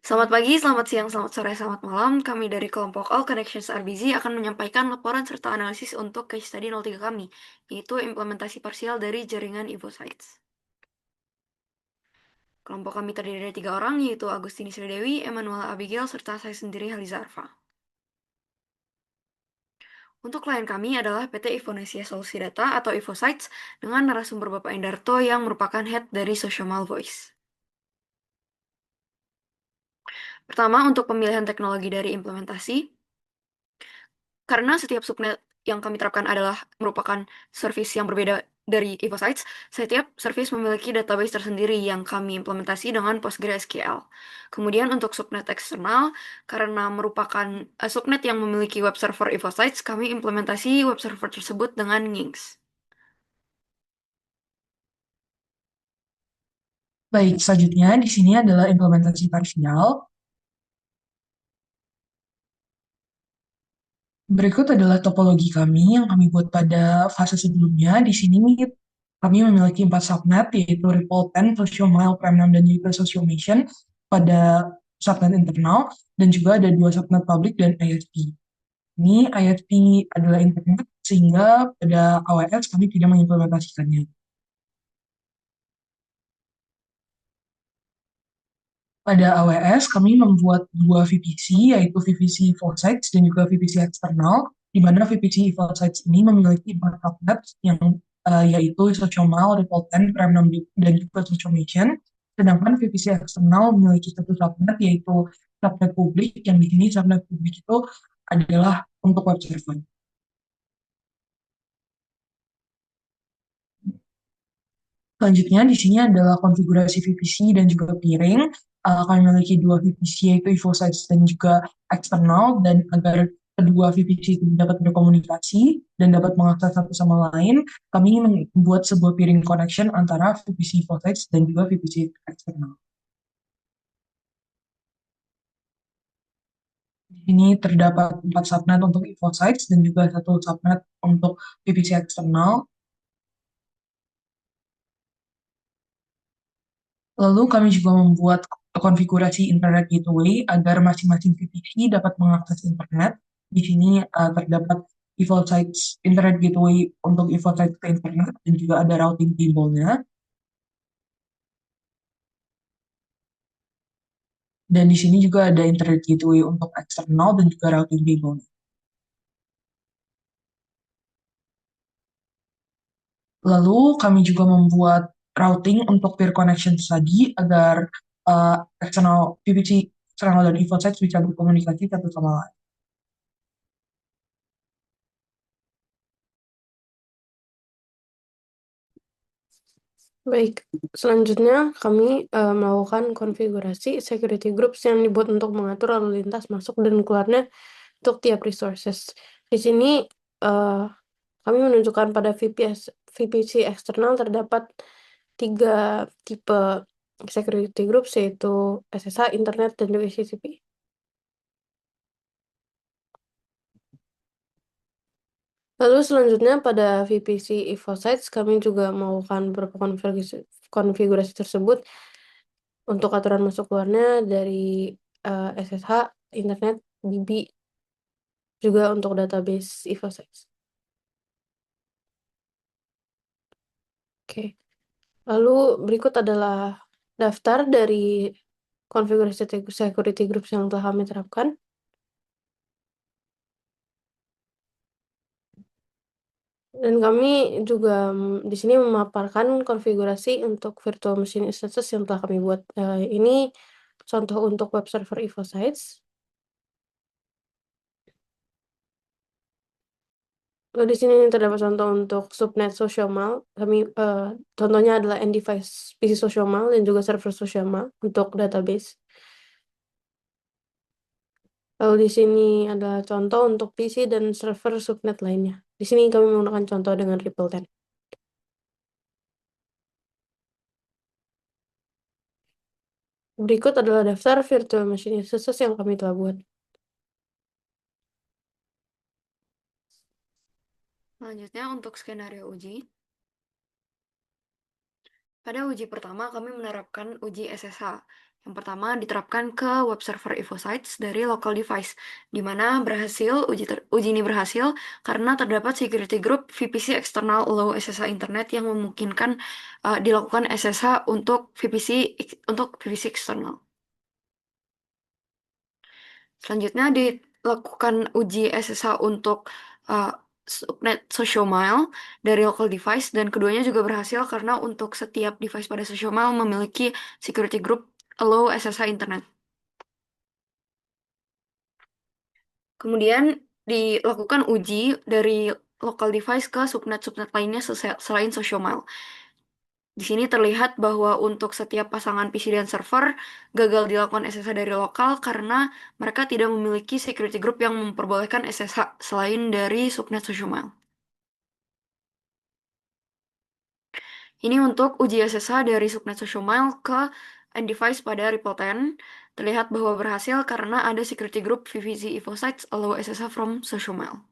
Selamat pagi, selamat siang, selamat sore, selamat malam. Kami dari kelompok All Connections RBZ akan menyampaikan laporan serta analisis untuk case study 03 kami, yaitu implementasi parsial dari jaringan EvoSites. Kelompok kami terdiri dari 3 orang, yaitu Agustini Sridewi, Emmanuel Abigail, serta saya sendiri, Haliza Arfa. Untuk klien kami adalah PT Infonesia Solusi Data atau EvoSites dengan narasumber Bapak Endarto yang merupakan head dari Sociomal Voice. Pertama, untuk pemilihan teknologi dari implementasi, karena setiap subnet yang kami terapkan adalah merupakan service yang berbeda dari EvoSites, setiap service memiliki database tersendiri yang kami implementasi dengan PostgreSQL. Kemudian untuk subnet eksternal, karena merupakan subnet yang memiliki web server EvoSites, kami implementasi web server tersebut dengan Nginx. Baik, selanjutnya di sini adalah implementasi parsial. Berikut adalah topologi kami yang kami buat pada fase sebelumnya. Di sini kami memiliki 4 subnet, yaitu Ripple 10, Sociomile, Prem6, dan juga Sociomation pada subnet internal, dan juga ada 2 subnet publik dan ISP. Ini ISP adalah internet, sehingga pada AWS kami tidak mengimplementasikannya. Pada AWS, kami membuat 2 VPC, yaitu VPC Foresights dan juga VPC eksternal, di mana VPC Foresights ini memiliki 4 subnet yang yaitu Sociomal, Ripple 10, Prem6, dan juga Sociomation. Sedangkan VPC eksternal memiliki satu subnet, yaitu subnet publik, yang di sini subnet publik itu adalah untuk web server. Selanjutnya di sini adalah konfigurasi VPC dan juga peering. Kami memiliki 2 VPC, yaitu EvoSites dan juga eksternal, dan agar kedua VPC itu dapat berkomunikasi dan dapat mengakses satu sama lain, kami membuat sebuah peering connection antara VPC EvoSites dan juga VPC eksternal. Di sini terdapat 4 subnet untuk EvoSites dan juga satu subnet untuk VPC eksternal. Lalu kami juga membuat konfigurasi Internet Gateway agar masing-masing VPC dapat mengakses internet. Di sini terdapat default sites Internet Gateway untuk default sites ke internet dan juga ada routing table-nya. Dan di sini juga ada Internet Gateway untuk eksternal dan juga routing table. Lalu kami juga membuat routing untuk peer connection tadi agar eksternal VPC eksternal dan default sites bisa berkomunikasi satu sama lain. Baik, selanjutnya kami melakukan konfigurasi security groups yang dibuat untuk mengatur lalu lintas masuk dan keluarnya untuk tiap resources. Di sini kami menunjukkan pada VPC eksternal terdapat 3 tipe security groups, yaitu SSH, Internet, dan juga CCP. Lalu selanjutnya pada VPC EvoSites kami juga melakukan beberapa konfigurasi tersebut untuk aturan masuk keluarnya dari SSH, Internet, DB, juga untuk database EvoSites. Oke. Lalu berikut adalah daftar dari konfigurasi security groups yang telah kami terapkan. Dan kami juga di sini memaparkan konfigurasi untuk virtual machine instances yang telah kami buat. Ini contoh untuk web server EvoSites. Lalu di sini terdapat contoh untuk subnet Sociomal. Kami contohnya adalah end device PC Sociomal dan juga server Sociomal untuk database. Lalu di sini ada contoh untuk PC dan server subnet lainnya. Di sini kami menggunakan contoh dengan Ripple 10. Berikut adalah daftar virtual machine instances yang kami telah buat. Selanjutnya untuk skenario uji. Pada uji pertama, kami menerapkan uji SSH, Yang pertama diterapkan ke web server EvoSites dari local device, di mana uji ini berhasil karena terdapat security group VPC eksternal low SSH internet yang memungkinkan dilakukan SSH untuk VPC eksternal. Selanjutnya dilakukan uji SSH untuk uh, subnet Socialmile dari local device dan keduanya juga berhasil karena untuk setiap device pada Socialmile memiliki security group allow SSH internet. Kemudian dilakukan uji dari local device ke subnet-subnet lainnya selain Socialmile. Di sini terlihat bahwa untuk setiap pasangan PC dan server gagal dilakukan SSH dari lokal karena mereka tidak memiliki security group yang memperbolehkan SSH selain dari subnet Socialmile. Ini untuk uji SSH dari subnet Socialmile ke end device pada Ripple 10. Terlihat bahwa berhasil karena ada security group VPC EvoSites allow SSH from Socialmile.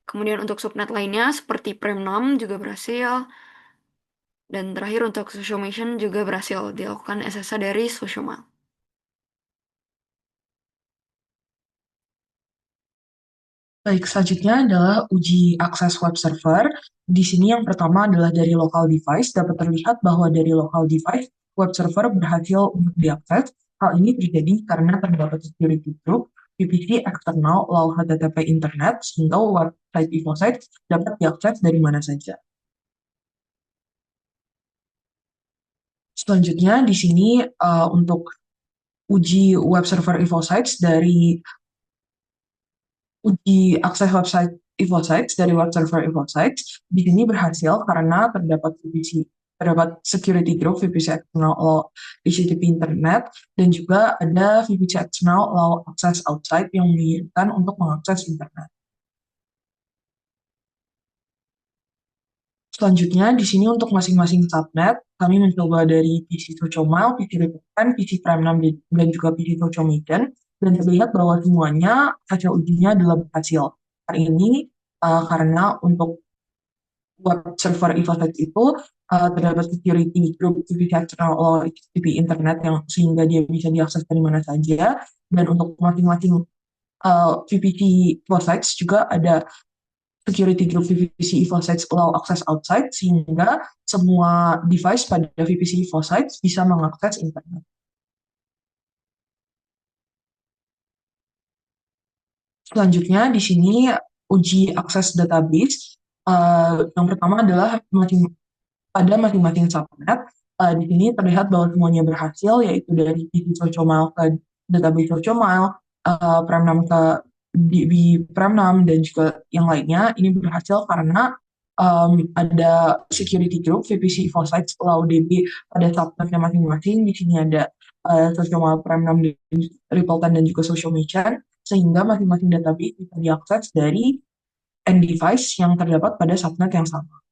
Kemudian untuk subnet lainnya seperti Prem6 juga berhasil. Dan terakhir untuk Social Mission juga berhasil dilakukan SSH dari Socialmile. Baik, selanjutnya adalah uji akses web server. Di sini yang pertama adalah dari local device. Dapat terlihat bahwa dari local device, web server berhasil untuk diakses. Hal ini terjadi karena terdapat security group VPC eksternal lalu HTTP internet sehingga website EvoSite dapat diakses dari mana saja. Selanjutnya di sini untuk uji web server EvoSites dari uji akses website EvoSites dari web server EvoSites di sini berhasil karena terdapat security group VPC external allow HTTP internet dan juga ada VPC external allow access outside yang mengizinkan untuk mengakses internet. Selanjutnya di sini untuk masing-masing subnet kami mencoba dari PC Socialmile, PC Republican, PC Prime6 dan juga PC Socialmission dan terlihat bahwa semuanya hasil ujinya adalah berhasil. Hari ini karena untuk web server EvoSites itu terdapat security group VPC external atau HTTP internet yang sehingga dia bisa diakses dari mana saja dan untuk masing-masing VPC EvoSites juga ada security group VPC EvoSites allow access outside sehingga semua device pada VPC EvoSites bisa mengakses internet. Selanjutnya di sini uji akses database. Yang pertama adalah pada masing-masing subnet. Di sini terlihat bahwa semuanya berhasil, yaitu dari PC Socialmile ke database Socialmile, Prem6 ke DB Prem6, dan juga yang lainnya. Ini berhasil karena ada security group VPC EvoSites Allow DB pada subnetnya masing-masing. Di sini ada Socialmile Prem6 Ripple 10 dan juga Social Mission, sehingga masing-masing database bisa diakses dari end device yang terdapat pada subnet yang sama.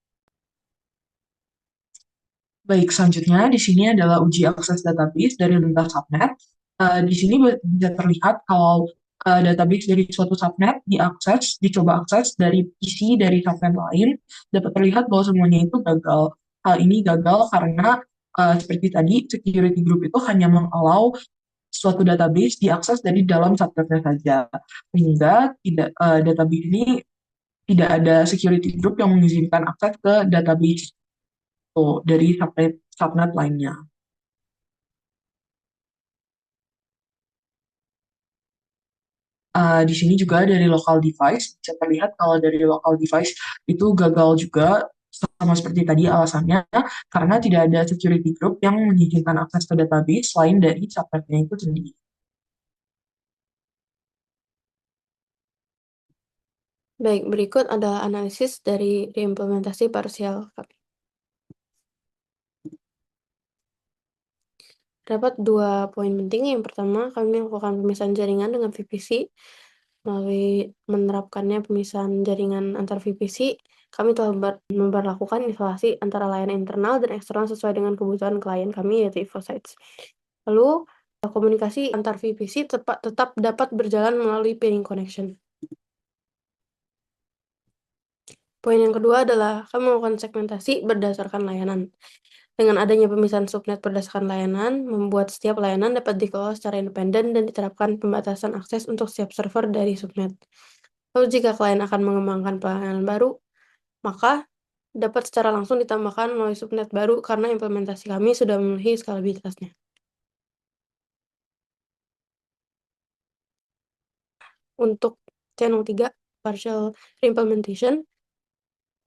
Baik, selanjutnya di sini adalah uji akses database dari lintas subnet. Di sini bisa terlihat kalau database dari suatu subnet dicoba akses dari PC dari subnet lain, dapat terlihat bahwa semuanya itu gagal. Hal ini gagal karena seperti tadi, security group itu hanya mengallow suatu database diakses dari dalam subnetnya saja, sehingga database ini tidak ada security group yang mengizinkan akses ke database dari subnet lainnya. Di sini juga dari local device bisa terlihat kalau dari local device itu gagal juga sama seperti tadi alasannya karena tidak ada security group yang mengizinkan akses ke database selain dari subnetnya itu sendiri. Baik, berikut adalah analisis dari reimplementasi parsial kami. Dapat dua poin penting. Yang pertama, kami melakukan pemisahan jaringan dengan VPC. Melalui menerapkannya pemisahan jaringan antar VPC, kami telah memperlakukan isolasi antara layanan internal dan eksternal sesuai dengan kebutuhan klien kami, yaitu EvoSites. Lalu, komunikasi antar VPC tetap dapat berjalan melalui peering connection. Poin yang kedua adalah kami melakukan segmentasi berdasarkan layanan. Dengan adanya pemisahan subnet berdasarkan layanan, membuat setiap layanan dapat dikelola secara independen dan diterapkan pembatasan akses untuk setiap server dari subnet. Lalu jika klien akan mengembangkan pelayanan baru, maka dapat secara langsung ditambahkan melalui subnet baru karena implementasi kami sudah memenuhi skalabilitasnya. Untuk channel 3, partial reimplementation,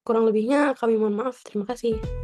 kurang lebihnya kami mohon maaf. Terima kasih.